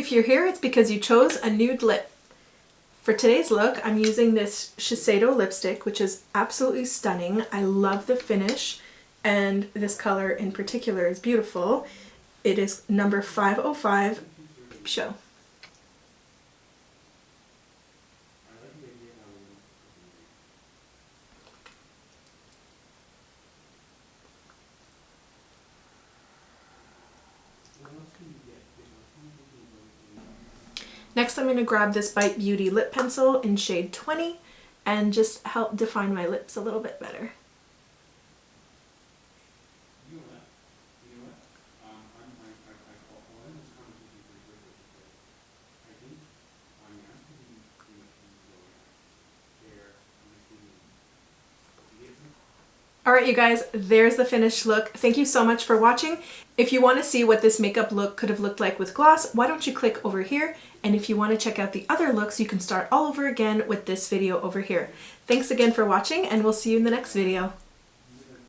if you're here, it's because you chose a nude lip. For today's look, I'm using this Shiseido lipstick, which is absolutely stunning. I love the finish, and this color in particular is beautiful. It is number 505 Peep Show. Next, I'm going to grab this Bite Beauty lip pencil in shade 20 and just help define my lips a little bit better. Alright you guys, there's the finished look. Thank you so much for watching. If you want to see what this makeup look could have looked like with gloss, why don't you click over here? And if you want to check out the other looks, you can start all over again with this video over here. Thanks again for watching, and we'll see you in the next video.